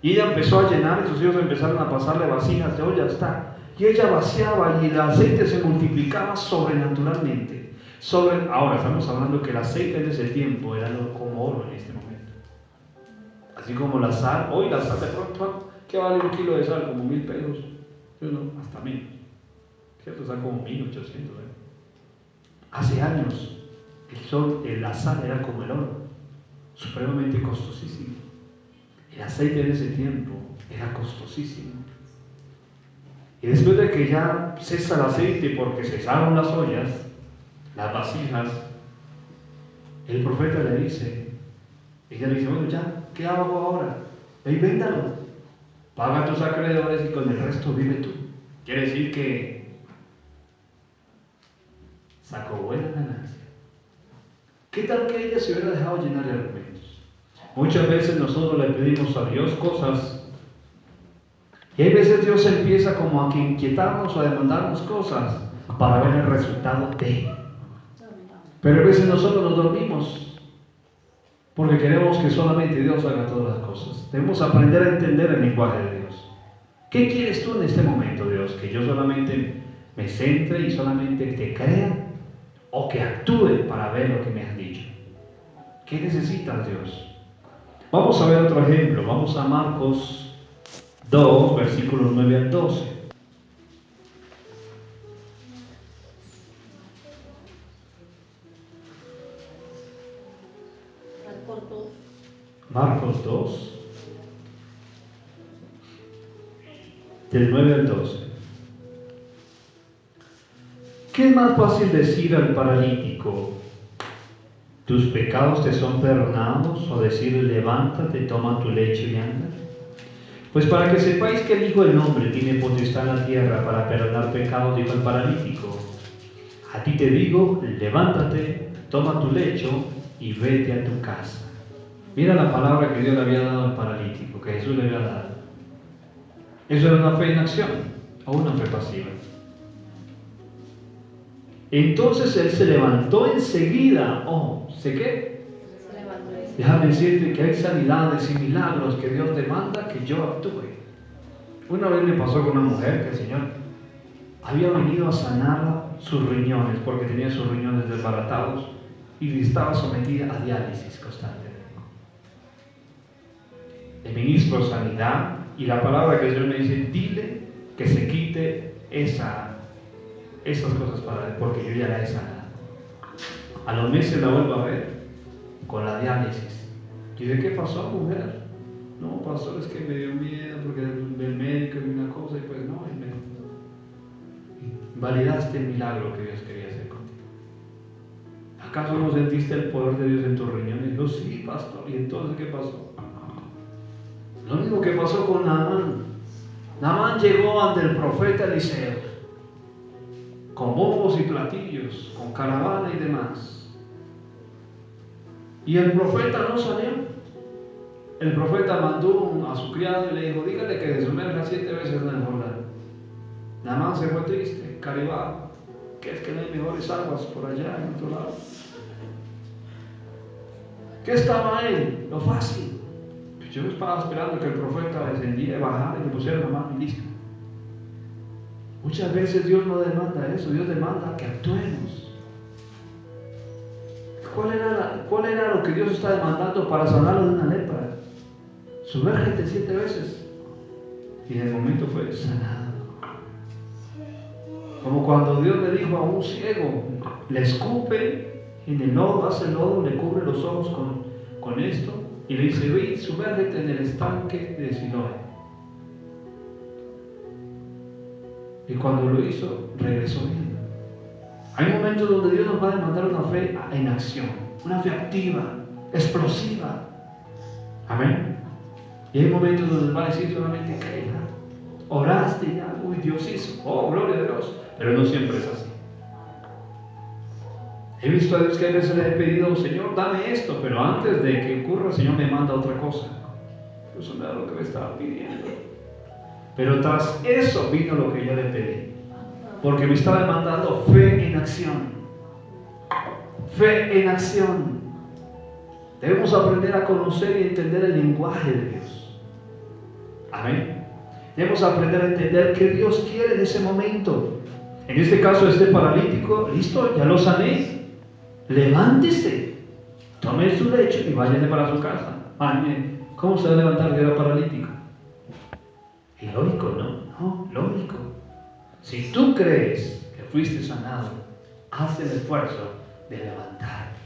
Y ella empezó a llenar, y sus hijos empezaron a pasarle vasijas de olla, está. Y ella vaciaba y el aceite se multiplicaba sobrenaturalmente. Ahora estamos hablando que el aceite en ese tiempo era como oro en este momento. Así como la sal, hoy la sal de pronto, ¿qué vale un kilo de sal? Como 1,000 pesos. Yo no, hasta menos. ¿Cierto? Sal como 1,800. Hace años, la sal era como el oro, supremamente costosísimo. El aceite en ese tiempo era costosísimo. Y después de que ya cesa el aceite porque cesaron las ollas, las vasijas, el profeta le dice, ella le dice: bueno, ya, ¿qué hago ahora? Ve y véndalo, paga a tus acreedores y con el resto vive tú. Quiere decir que sacó buena ganancia. ¿Qué tal que ella se hubiera dejado llenar de argumentos? Muchas veces nosotros le pedimos a Dios cosas y hay veces Dios empieza como a que inquietarnos o a demandarnos cosas para ver el resultado de. Pero a veces nosotros nos dormimos porque queremos que solamente Dios haga todas las cosas. Debemos aprender a entender el lenguaje de Dios. ¿Qué quieres tú en este momento, Dios? ¿Que yo solamente me centre y solamente te crea? ¿O que actúe para ver lo que me has dicho? ¿Qué necesitas, Dios? Vamos a ver otro ejemplo. Vamos a Marcos 2, versículos 9 al 12. Marcos 2, del 9 al 12. ¿Qué es más fácil decir al paralítico: tus pecados te son perdonados, o decirle: levántate, toma tu lecho y anda? Pues para que sepáis que el Hijo del Hombre tiene potestad en la tierra para perdonar pecados, dijo el paralítico: a ti te digo, levántate, toma tu lecho y vete a tu casa. Mira la palabra que Dios le había dado al paralítico, que Jesús le había dado. ¿Eso era una fe en acción o una fe pasiva? Entonces él se levantó enseguida. ¿Sé qué? Déjame decirte que hay sanidades y milagros que Dios demanda que yo actúe. Una vez me pasó con una mujer que el Señor había venido a sanar sus riñones, porque tenía sus riñones desbaratados y estaba sometida a diálisis constantemente. Le ministro sanidad y la palabra que Dios me dice: dile que se quite esas cosas para él, porque yo ya la he sanado. A los meses la vuelvo a ver con la diálisis. Dice: ¿qué pasó, mujer? No, pastor, es que me dio miedo porque el médico y una cosa, y pues no, validaste el milagro que Dios quería hacer contigo. ¿Acaso no sentiste el poder de Dios en tus riñones? Yo sí, pastor. ¿Y entonces qué pasó? Lo mismo que pasó con Naamán. Naamán llegó ante el profeta Eliseo con bombos y platillos, con caravana y demás. Y el profeta no salió. El profeta mandó a su criado y le dijo: dígale que se sumerja 7 veces en el Jordán. Naamán se fue triste, caribado, que es que no hay mejores aguas por allá en otro lado. ¿Qué estaba él? Lo fácil. Yo estaba esperando que el profeta descendiera, bajara y le pusiera la mano y listo. Muchas veces Dios no demanda eso, Dios demanda que actuemos. ¿Cuál era lo que Dios está demandando para sanarlo de una lepra? Sumérgete 7 veces. Y en el momento fue sanado. Como cuando Dios le dijo a un ciego, le escupe en el lodo, hace el lodo, le cubre los ojos con esto y le dice: ve, sumérgete en el estanque de Siloé. Y cuando lo hizo, regresó bien. Hay momentos donde Dios nos va a demandar una fe en acción, una fe activa, explosiva. Amén. Y hay momentos donde nos va a decir solamente: crea, oraste y ya, uy, Dios hizo, oh, gloria a Dios. Pero no siempre es así. He visto a Dios que a veces le he pedido: Señor, dame esto, pero antes de que ocurra, el Señor me manda otra cosa. Eso no era lo que me estaba pidiendo. Pero tras eso vino lo que yo le pedí, porque me estaba demandando fe en acción. Fe en acción. Debemos aprender a conocer y entender el lenguaje de Dios. Amén. Debemos aprender a entender qué Dios quiere en ese momento. En este caso, este paralítico, listo, ya lo sané. Levántese, tome su lecho y váyase para su casa. Amén. ¿Cómo se va a levantar de era paralítico? Ilógico, ¿no? No, lógico. Si tú crees que fuiste sanado, haz el esfuerzo de levantarte.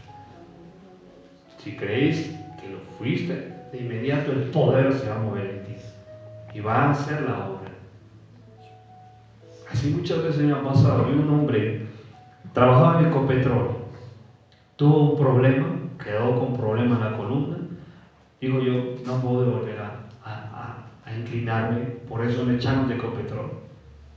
Si crees que lo fuiste, de inmediato el poder se va a mover en ti y va a hacer la obra. Así muchas veces me ha pasado. Vi un hombre, trabajaba en Ecopetrol, tuvo un problema, quedó con problema en la columna. Digo yo: no puedo volver a inclinarme, por eso me echaron de Ecopetrol.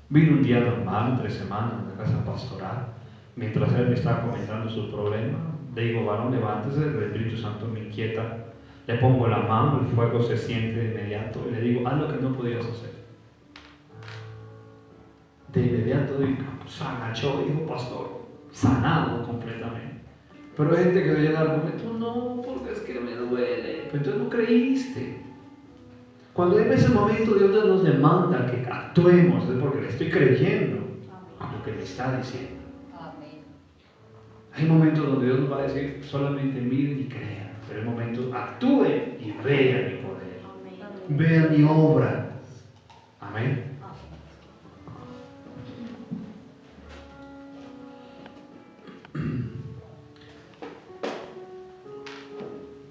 Vino un día normal, 3 semanas, en la casa pastoral, mientras él me estaba comentando su problema. Le digo: varón, levántese, el Espíritu Santo me inquieta. Le pongo la mano, el fuego se siente de inmediato y le digo: haz lo que no podías hacer. De inmediato se agachó, dijo: pastor, sanado completamente. Pero hay gente que se llena el argumento: no, porque es que me duele. Pero entonces no creíste. Cuando en ese momento Dios nos demanda que actuemos, es porque le estoy creyendo lo que me está diciendo. Hay momentos donde Dios nos va a decir: solamente miren y crean. Pero hay momentos: actúen y vean mi poder, vean mi obra. Amén.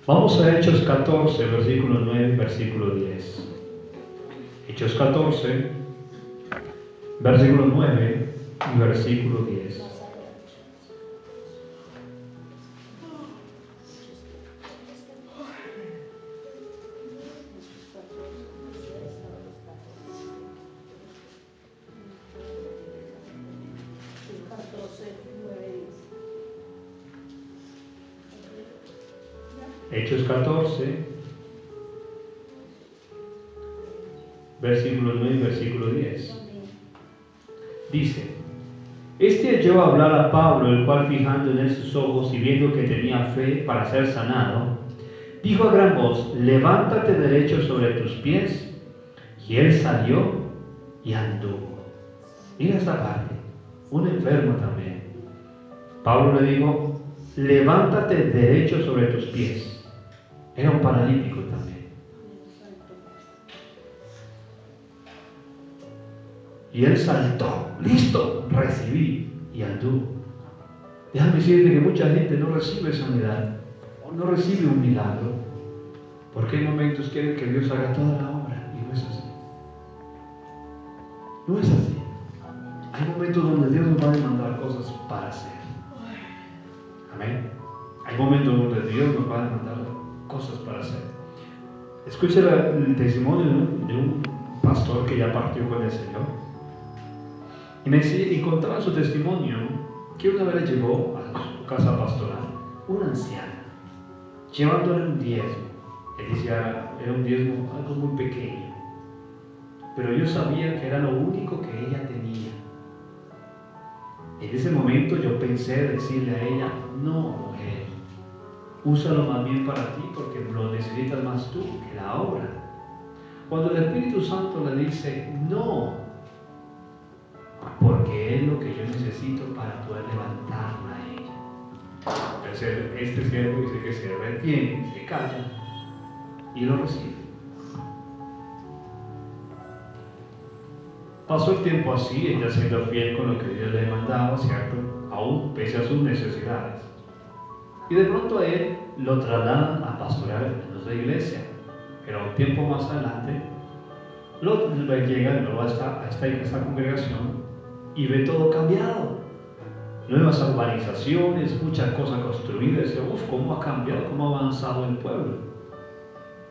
Vamos a Hechos 14, versículo 9, versículo 10. Hechos 14, versículo 9 y versículo 10. Hechos 14, versículo 9 y versículo 10. Dice: este halló hablar a Pablo, el cual, fijando en él sus ojos y viendo que tenía fe para ser sanado, dijo a gran voz: levántate derecho sobre tus pies. Y él salió y anduvo. Mira esta parte, un enfermo también. Pablo le dijo: levántate derecho sobre tus pies. Era un paralítico también. Y él saltó, listo, recibí, y anduvo. Déjame decirte que mucha gente no recibe sanidad o no recibe un milagro Porque hay momentos que quieren que Dios haga toda la obra y no es así. No es así. Hay momentos donde Dios nos va a demandar cosas para hacer. Amén. Hay momentos donde Dios nos va a demandar cosas para hacer. Escuche el testimonio de un pastor que ya partió con el Señor. Y me decía, y contaba su testimonio que una vez llegó a su casa pastoral una anciana, llevándole un diezmo. Él decía, era un diezmo algo muy pequeño, pero yo sabía que era lo único que ella tenía. En ese momento yo pensé decirle a ella, no, mujer, úsalo más bien para ti porque lo necesitas más tú que la obra. Cuando el Espíritu Santo le dice, no, porque es lo que yo necesito para poder levantarla a ella. Este siervo dice que se retiene, se calla y lo recibe. Pasó el tiempo así, ella siendo fiel con lo que Dios le mandaba, ¿cierto? Aún pese a sus necesidades. Y de pronto a él lo trasladan a pastorear en nuestra iglesia. Pero un tiempo más adelante, llega luego a esta congregación y ve todo cambiado. Nuevas urbanizaciones, muchas cosas construidas. Y dice, cómo ha cambiado, cómo ha avanzado el pueblo.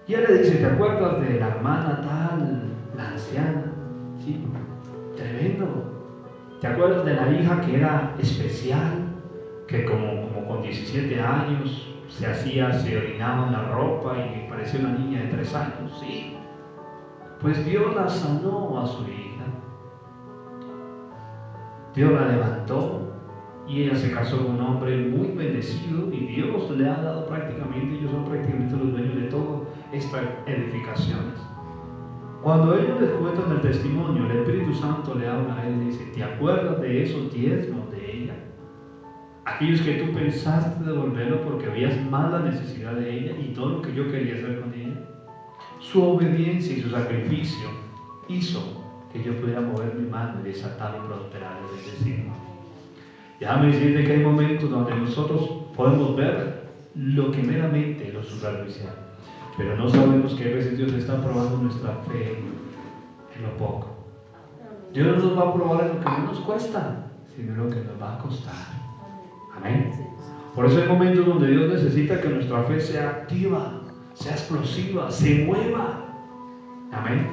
Y él le dice, ¿te acuerdas de la hermana tal, la anciana? Sí, tremendo. ¿Te acuerdas de la hija que era especial? Que como con 17 años se orinaba en la ropa y parecía una niña de 3 años. Sí. Pues Dios la sanó a su hija. Dios la levantó y ella se casó con un hombre muy bendecido y Dios le ha dado prácticamente, ellos son prácticamente los dueños de todas estas edificaciones. Cuando ellos les cuentan el testimonio, el Espíritu Santo le habla a él y dice, ¿te acuerdas de esos diezmos de ella? Aquellos que tú pensaste devolverlo porque veías más la necesidad de ella y todo lo que yo quería hacer con ella. Su obediencia y su sacrificio hizo que yo pudiera mover mi mano y desatar y prosperar y bendecirlo. Déjame decirte que hay momentos donde nosotros podemos ver lo que meramente lo superficial, pero no sabemos que a veces Dios está probando nuestra fe en lo poco. Dios no nos va a probar en lo que no nos cuesta, sino en lo que nos va a costar. Amén. Por eso hay momentos donde Dios necesita que nuestra fe sea activa, sea explosiva, se mueva. Amén.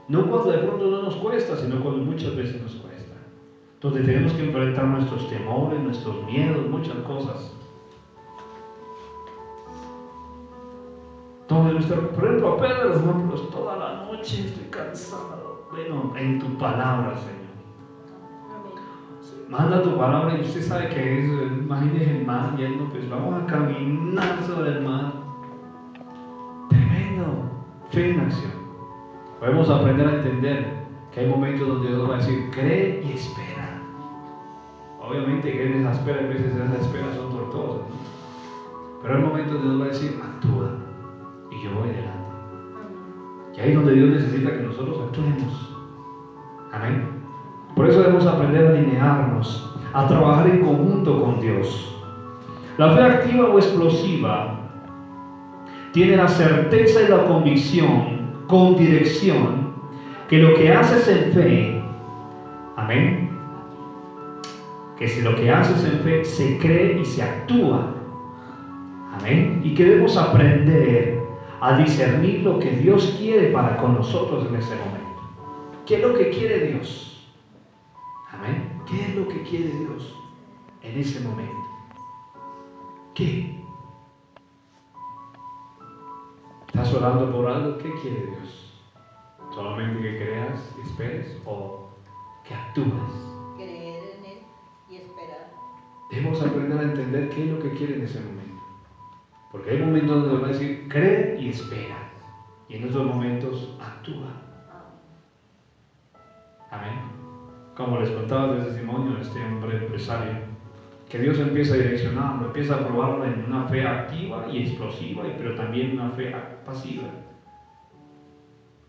No cuando de pronto no nos cuesta, sino cuando muchas veces nos cuesta. Donde tenemos que enfrentar nuestros temores, nuestros miedos, muchas cosas. Por ejemplo, Pedro, hermanos, toda la noche estoy cansado. Bueno, en tu palabra, Señor. Manda tu palabra y usted sabe que es, imagínese el mar yendo, pues vamos a caminar sobre el mar. Tremendo. Fe en acción. Podemos aprender a entender que hay momentos donde Dios va a decir, cree y espera. Obviamente que en esa espera, a veces esas esperas son tortuosas, ¿no? Pero hay momentos donde Dios va a decir, actúa. Y yo voy delante. Y ahí es donde Dios necesita que nosotros actuemos. Amén. Por eso debemos aprender a alinearnos, a trabajar en conjunto con Dios. La fe activa o explosiva tiene la certeza y la convicción con dirección que lo que haces en fe, amén, que si lo que haces en fe se cree y se actúa, amén, y que debemos aprender a discernir lo que Dios quiere para con nosotros en ese momento. ¿Qué es lo que quiere Dios? Amén. ¿Qué es lo que quiere Dios en ese momento? ¿Qué? ¿Estás orando por algo? ¿Qué quiere Dios? ¿Solamente que creas y esperes o que actúes? Creer en Él y esperar. Debemos aprender a entender qué es lo que quiere en ese momento. Porque hay momentos donde nos va a decir, cree y espera. Y en otros momentos, actúa. Amén. Como les contaba el testimonio de este hombre empresario, que Dios empieza a direccionarlo, empieza a probarlo en una fe activa y explosiva, pero también una fe pasiva.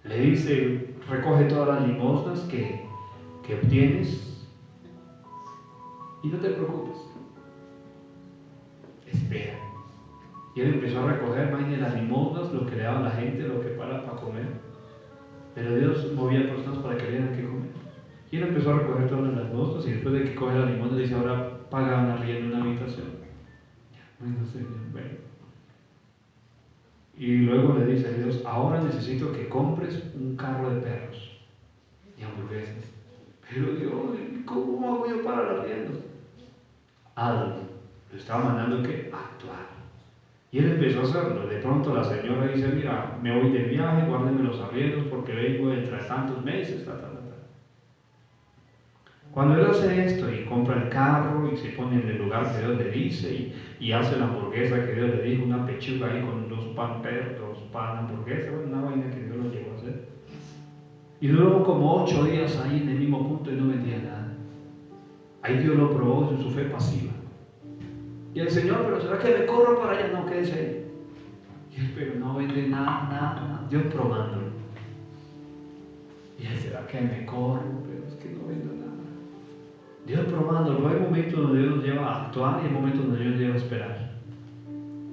Le dice, recoge todas las limosnas que obtienes y no te preocupes, espera. Y él empezó a recoger, imagínense, las limosnas, lo que le daban la gente, lo que para comer. Pero Dios movía a personas para que le dieran que comer. Y él empezó a recoger todas las limosnas y después de que coge las limosnas dice, ahora paga una arriendo en una habitación. Bueno, Señor, bueno. Y luego le dice a Dios, ahora necesito que compres un carro de perros y hamburguesas. Pero Dios, ¿cómo hago yo para el arriendo? Hazlo. Le estaba mandando que actuar. Y él empezó a hacerlo. De pronto la señora dice, mira, me voy de viaje, guárdeme los arriendos porque vengo entre tantos meses, Cuando él hace esto y compra el carro y se pone en el lugar que Dios le dice y hace la hamburguesa que Dios le dijo, una pechuga ahí con dos pan hamburguesa, una vaina que Dios lo llevó a hacer. Y duró como 8 días ahí en el mismo punto y no vendía nada. Ahí Dios lo probó en su fe pasiva. Y el Señor, pero ¿será que me corro para allá? No, quédese ahí. Y él, pero no vende nada. Dios probándolo. Y él, ¿será que me corro? Pero es que no vendo nada. Dios probándolo. Hay momentos donde Dios nos lleva a actuar y hay momentos donde Dios nos lleva a esperar.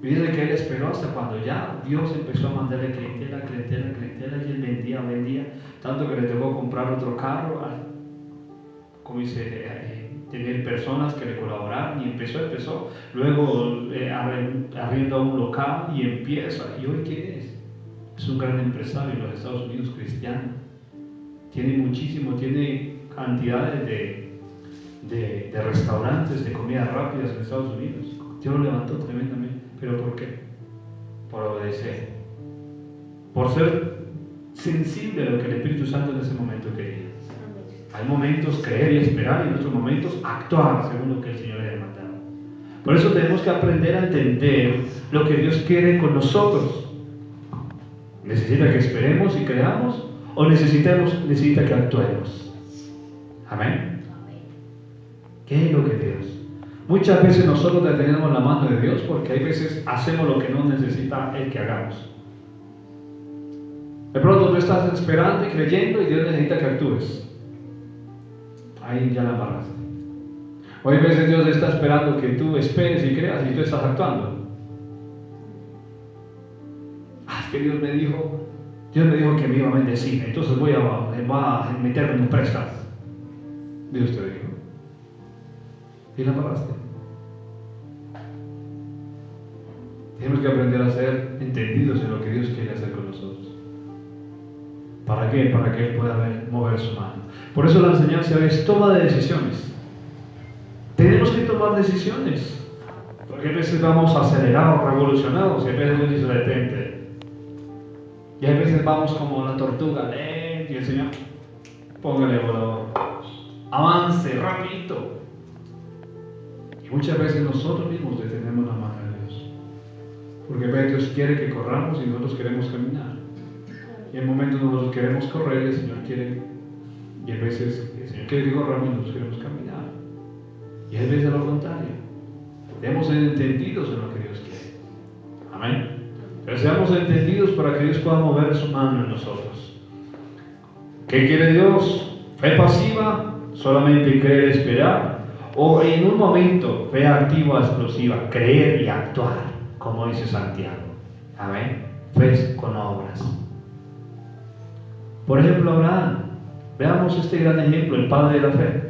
Y dice que él esperó hasta cuando ya Dios empezó a mandarle clientela, y él vendía, tanto que le tocó comprar otro carro, como dice, tener personas que le colaboraran y empezó. Luego arrienda un local y empieza. ¿Y hoy quién es? Es un gran empresario en los Estados Unidos, cristiano. Tiene cantidades de restaurantes de comidas rápidas en Estados Unidos. Dios lo levantó tremendamente. ¿Pero por qué? Por obedecer. Por ser sensible a lo que el Espíritu Santo en ese momento quería. Hay momentos creer y esperar y en otros momentos actuar según lo que el Señor le ha mandado. Por eso tenemos que aprender a entender lo que Dios quiere con nosotros. ¿Necesita que esperemos y creamos o necesita que actuemos? Amén. ¿Qué es lo que Dios? Muchas veces nosotros detenemos la mano de Dios porque hay veces hacemos lo que no necesita Él que hagamos. De pronto tú estás esperando y creyendo y Dios necesita que actúes. Ahí ya la amarraste. O hay veces Dios está esperando que tú esperes y creas y tú estás actuando. Es que Dios me dijo que me iba a bendecir, entonces voy a meterme en un préstamo. Dios te dijo. Y la amarraste. Tenemos que aprender a ser entendidos en lo que Dios quiere hacer con nosotros. ¿Para qué? Para que Él pueda mover su mano. Por eso la enseñanza es toma de decisiones. Tenemos que tomar decisiones. Porque a veces vamos acelerados, revolucionados, y a veces Dios dice detente. Y a veces vamos como la tortuga, y el Señor, póngale volador. Avance, rapidito. Y muchas veces nosotros mismos detenemos la mano de Dios. Porque a veces Dios quiere que corramos y nosotros queremos caminar. Y en momentos nosotros queremos correr y el Señor quiere, y a veces el Señor quiere que corramos y nosotros queremos caminar. Y a veces lo contrario. Debemos ser entendidos en lo que Dios quiere. Amén. Pero seamos entendidos para que Dios pueda mover su mano en nosotros. ¿Qué quiere Dios? ¿Fe pasiva? ¿Solamente creer, esperar? O en un momento, fe activa, explosiva, creer y actuar, como dice Santiago. Amén. Fe con obras. Por ejemplo, Abraham. Veamos este gran ejemplo, el padre de la fe.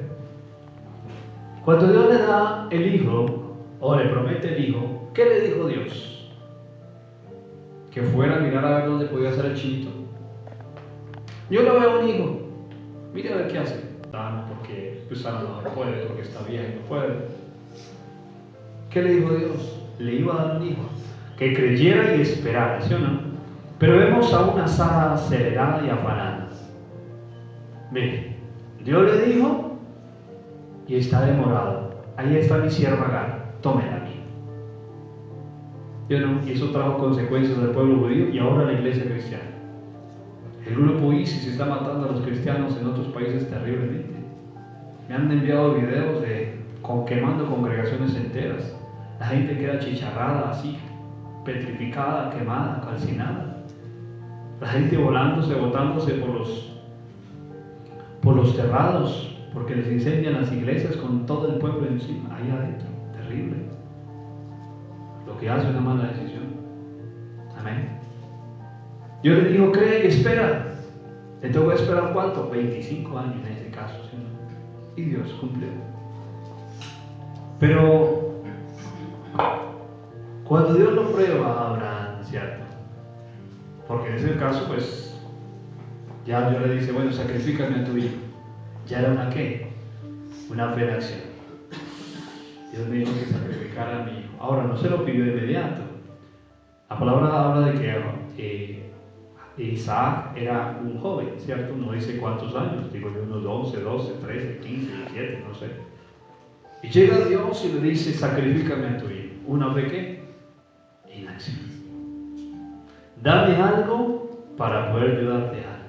Cuando Dios le da el hijo, o le promete el hijo, ¿qué le dijo Dios? Que fuera a mirar a ver dónde podía hacer el chinito. Yo le veo a un hijo, mire a ver qué hace. Porque Susana no puede, porque está vieja y no puede. ¿Qué le dijo Dios? Le iba a dar un hijo que creyera y esperara, ¿sí o no? Pero vemos a una Sara acelerada y afanada. Mire, Dios le dijo y está demorado. Ahí está mi sierva Agar, tómela aquí. Y eso trajo consecuencias al pueblo judío y ahora a la iglesia cristiana. El grupo ISIS está matando a los cristianos en otros países terriblemente. Me han enviado videos quemando congregaciones enteras. La gente queda chicharrada así, petrificada, quemada, calcinada. La gente botándose por los terrados, porque les incendian las iglesias con todo el pueblo encima, ahí adentro. Terrible. lo que hace una mala decisión. Amén. Dios le dijo, cree y espera. Entonces voy a esperar ¿cuánto? 25 años en este caso, ¿sí? Y Dios cumplió. Pero cuando Dios lo prueba a Abraham, ¿cierto? Porque en ese caso, pues, ya Dios le dice, bueno, sacrifícame a tu hijo. Ya era una ¿qué? Una fe de acción. Dios me dijo que sacrificara a mi hijo. Ahora, no se lo pidió de inmediato. La palabra habla de que Isaac era un joven, ¿cierto? No dice cuántos años, digo de unos 11, 12, 13, 15, 17, no sé. Y llega Dios y le dice, sacrifícame a tu hijo. ¿Una fe qué? Inacción. Dame algo para poder ayudarte a algo.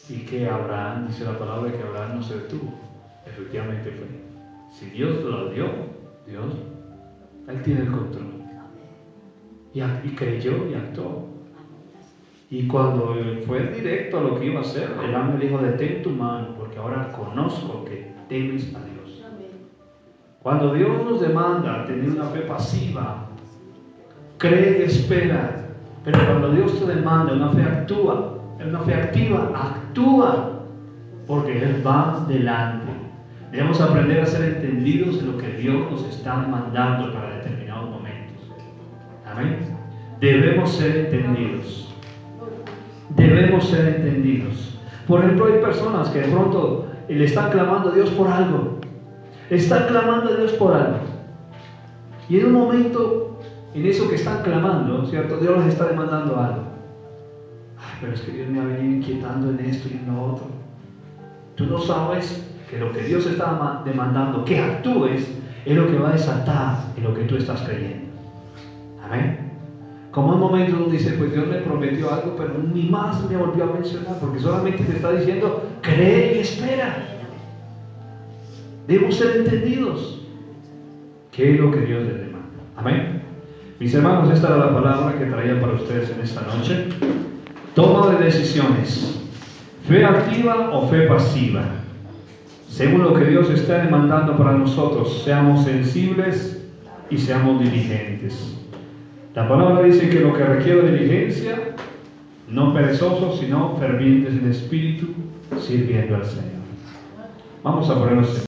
Y que Abraham, dice la palabra que Abraham no se detuvo. Efectivamente fue. Si Dios lo dio, Dios, Él tiene el control. Y creyó y actuó. Y cuando fue directo a lo que iba a hacer, el ángel dijo, detén tu mano, porque ahora conozco que temes a Dios. Cuando Dios nos demanda tener una fe pasiva, cree y espera. Pero cuando Dios te demanda una fe activa, actúa, porque Él va delante. Debemos aprender a ser entendidos en lo que Dios nos está mandando para determinados momentos. Amén. Debemos ser entendidos. Debemos ser entendidos. Por ejemplo, hay personas que de pronto le están clamando a Dios por algo. Están clamando a Dios por algo. Y en un momento, en eso que están clamando, ¿cierto? Dios les está demandando algo. Ay, pero es que Dios me ha venido inquietando en esto y en lo otro. Tú no sabes que lo que Dios está demandando que actúes es lo que va a desatar en lo que tú estás creyendo. Amén. Como un momento donde dice, pues Dios me prometió algo, pero ni más me volvió a mencionar, porque solamente te está diciendo, cree y espera. Debemos ser entendidos. ¿Qué es lo que Dios les demanda? Amén. Mis hermanos, esta era la palabra que traía para ustedes en esta noche. Toma de decisiones. Fe activa o fe pasiva. Según lo que Dios está demandando para nosotros, seamos sensibles y seamos diligentes. La palabra dice que lo que requiere diligencia, no perezosos, sino fervientes en espíritu, sirviendo al Señor. Vamos a ponernos